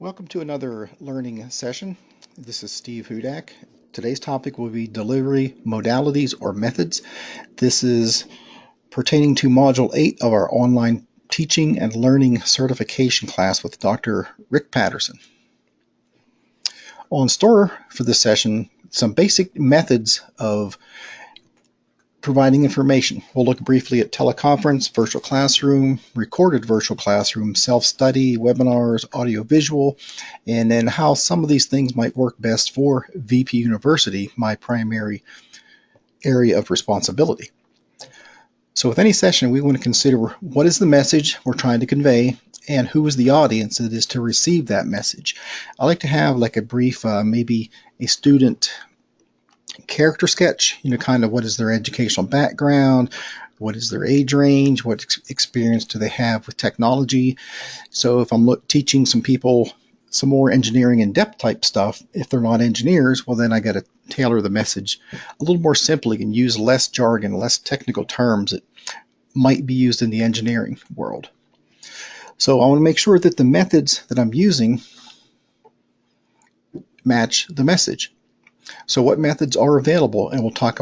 Welcome to another learning session. This is Steve Hudak. Today's topic will be delivery modalities or methods. This is pertaining to Module 8 of our online teaching and learning certification class with Dr. Rick Patterson. On store for this session, some basic methods of providing information. We'll look briefly at teleconference, virtual classroom, recorded virtual classroom, self-study, webinars, audio-visual, and then how some of these things might work best for VP University, my primary area of responsibility. So with any session, we want to consider what is the message we're trying to convey and who is the audience that is to receive that message. I like to have like a brief, maybe a student character sketch, kind of what is their educational background, what is their age range, what experience do they have with technology. So if I'm teaching some people some more engineering in-depth type stuff, if they're not engineers, well then I got to tailor the message a little more simply and use less jargon, less technical terms that might be used in the engineering world. So I want to make sure that the methods that I'm using match the message. So what methods are available, and we'll talk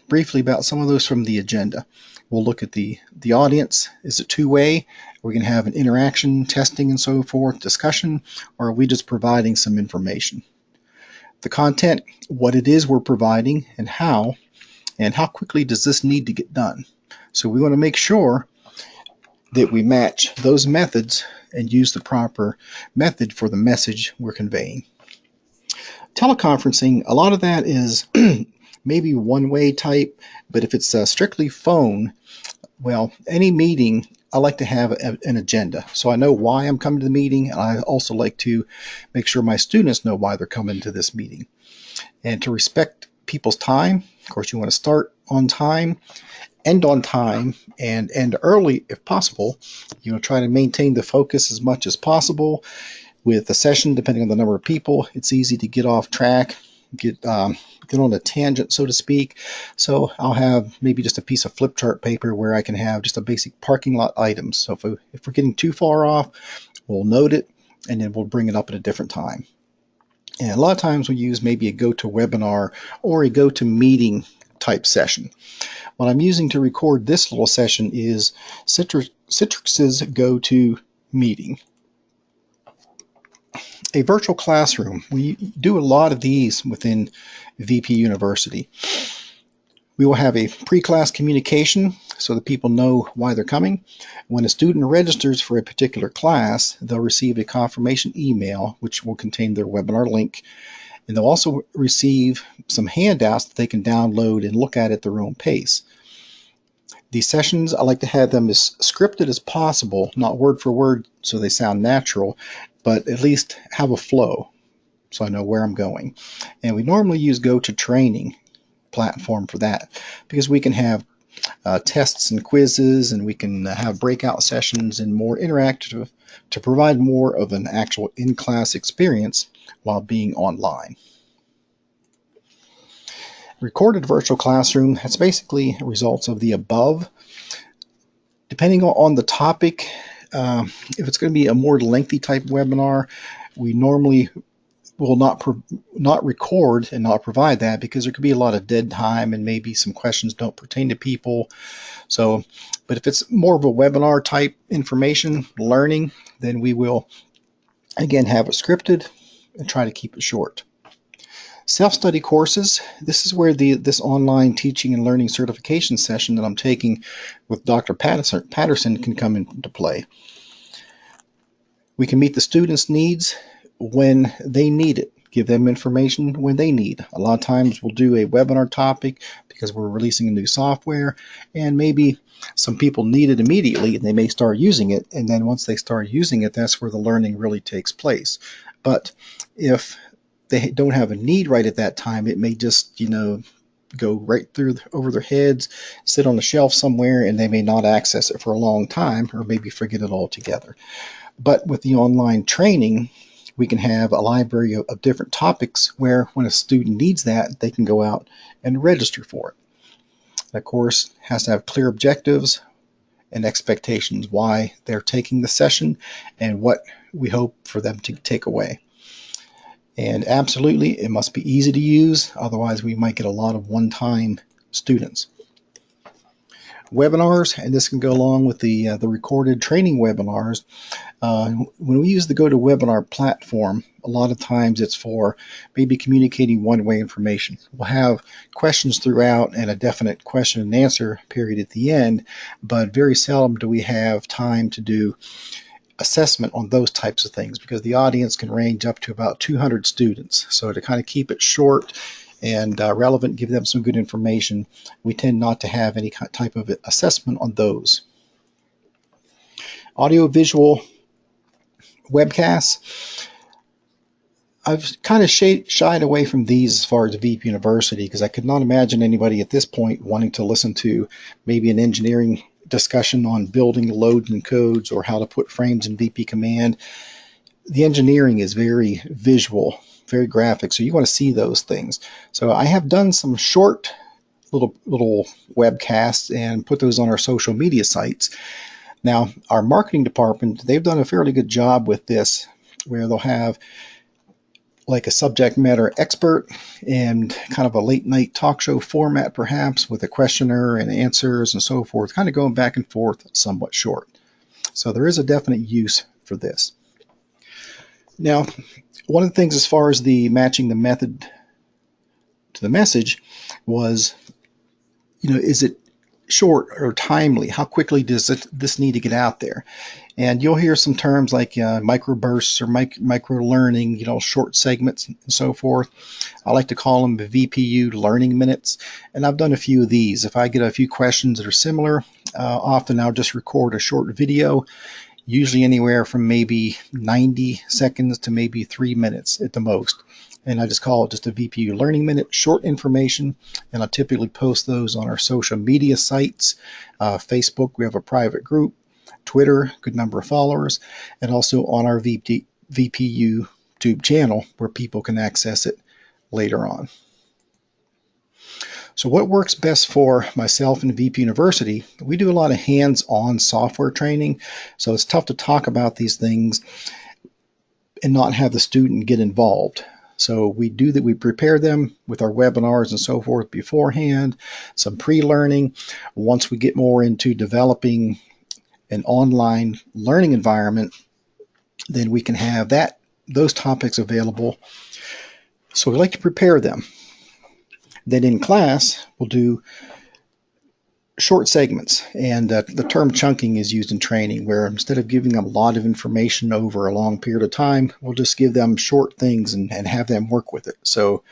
briefly about some of those from the agenda. We'll look at the audience. Is it two-way? We can have an interaction, testing, and so forth, discussion, or are we just providing some information? The content, what it is we're providing, and how quickly does this need to get done? So we want to make sure that we match those methods and use the proper method for the message we're conveying. Teleconferencing, a lot of that is maybe one-way type, but if it's strictly phone, well, any meeting, I like to have an agenda. So I know why I'm coming to the meeting, and I also like to make sure my students know why they're coming to this meeting. And to respect people's time, of course, you want to start on time, end on time, and end early if possible. Try to maintain the focus as much as possible. With the session, depending on the number of people, it's easy to get off track, get on a tangent, so to speak. So I'll have maybe just a piece of flip chart paper where I can have just a basic parking lot items. So if we're getting too far off, we'll note it, and then we'll bring it up at a different time. And a lot of times we use maybe a GoToWebinar or a GoToMeeting type session. What I'm using to record this little session is Citrix's GoToMeeting. A virtual classroom. We do a lot of these within VP University. We will have a pre-class communication so that people know why they're coming. When a student registers for a particular class, they'll receive a confirmation email which will contain their webinar link, and they'll also receive some handouts that they can download and look at their own pace. These sessions, I like to have them as scripted as possible, not word for word so they sound natural, but at least have a flow so I know where I'm going. And we normally use GoToTraining platform for that because we can have tests and quizzes, and we can have breakout sessions and more interactive to provide more of an actual in-class experience while being online. Recorded virtual classroom, that's basically results of the above. Depending on the topic, if it's going to be a more lengthy type webinar, we normally will not record and not provide that because there could be a lot of dead time and maybe some questions don't pertain to people. So, but if it's more of a webinar type information, learning, then we will again have it scripted and try to keep it short. Self-study courses, this is where this online teaching and learning certification session that I'm taking with Dr. Patterson can come into play. We can meet the students' needs when they need it, give them information when they need. A lot of times we'll do a webinar topic because we're releasing a new software, and maybe some people need it immediately and they may start using it, and then once they start using it, that's where the learning really takes place. But if they don't have a need right at that time, it may just, go right over their heads, sit on the shelf somewhere, and they may not access it for a long time or maybe forget it altogether. But with the online training, we can have a library of different topics where when a student needs that, they can go out and register for it. Of course, has to have clear objectives and expectations, why they're taking the session and what we hope for them to take away. And absolutely, it must be easy to use, otherwise we might get a lot of one-time students. Webinars, and this can go along with the recorded training webinars. When we use the GoToWebinar platform, a lot of times it's for maybe communicating one-way information. We'll have questions throughout and a definite question and answer period at the end, but very seldom do we have time to do assessment on those types of things, because the audience can range up to about 200 students. So to kind of keep it short and relevant, give them some good information, we tend not to have any type of assessment on those. Audio-visual webcasts, I've kind of shied away from these as far as VP University, because I could not imagine anybody at this point wanting to listen to maybe an engineering discussion on building loads and codes or how to put frames in VP Command. The engineering is very visual, very graphic, so you want to see those things. So I have done some short little webcasts and put those on our social media sites. Now, our marketing department, they've done a fairly good job with this, where they'll have like a subject matter expert and kind of a late night talk show format, perhaps with a questioner and answers and so forth, kind of going back and forth, somewhat short. So there is a definite use for this. Now, one of the things as far as the matching the method to the message was, is it short or timely? How quickly does this need to get out there? And you'll hear some terms like microbursts or micro learning, short segments and so forth. I like to call them the VPU learning minutes. And I've done a few of these. If I get a few questions that are similar, often I'll just record a short video, usually anywhere from maybe 90 seconds to maybe 3 minutes at the most. And I just call it just a VPU learning minute, short information, and I typically post those on our social media sites. Facebook, we have a private group. Twitter, good number of followers, and also on our VPU YouTube channel where people can access it later on. So what works best for myself and VP University, we do a lot of hands-on software training, so it's tough to talk about these things and not have the student get involved. So we do that. We prepare them with our webinars and so forth beforehand, some pre-learning. Once we get more into developing an online learning environment, then we can have those topics available. So we like to prepare them. Then in class, we'll do short segments, and the term chunking is used in training, where instead of giving them a lot of information over a long period of time, we'll just give them short things and have them work with it. So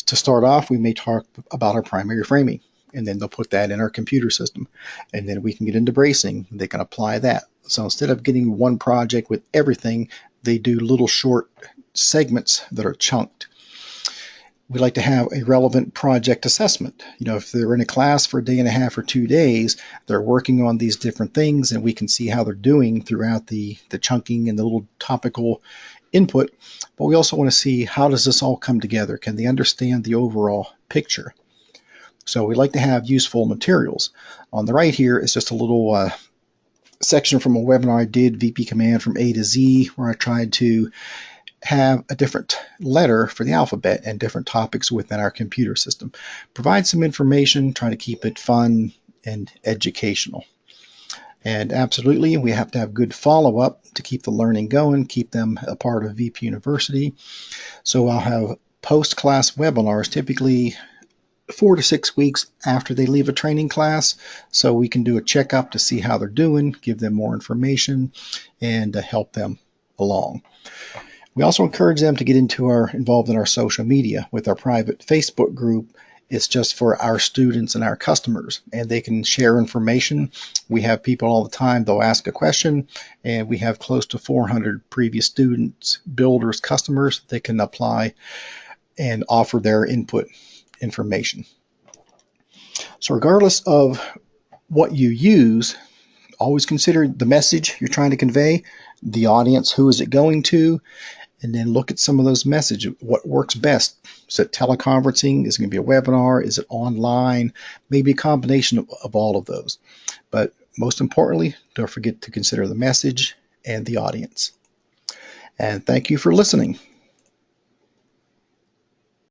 to start off, we may talk about our primary framing, and then they'll put that in our computer system, and then we can get into bracing. They can apply that. So instead of getting one project with everything, they do little short segments that are chunked. We like to have a relevant project assessment. If they're in a class for a day and a half or 2 days, they're working on these different things, and we can see how they're doing throughout the chunking and the little topical input. But we also want to see, how does this all come together? Can they understand the overall picture? So we like to have useful materials. On the right here is just a little section from a webinar I did, VP Command from A to Z, where I tried to have a different letter for the alphabet and different topics within our computer system. Provide some information, try to keep it fun and educational. And absolutely, we have to have good follow-up to keep the learning going, keep them a part of VP University. So I'll have post-class webinars, typically 4 to 6 weeks after they leave a training class, so we can do a checkup to see how they're doing, give them more information, and help them along. We also encourage them to get involved in our social media. With our private Facebook group, it's just for our students and our customers, and they can share information. We have people all the time, they'll ask a question, and we have close to 400 previous students, builders, customers that can apply and offer their input information. So regardless of what you use, always consider the message you're trying to convey, the audience, who is it going to, and then look at some of those messages. What works best? Is it teleconferencing? Is it going to be a webinar? Is it online? Maybe a combination of all of those. But most importantly, don't forget to consider the message and the audience. And thank you for listening.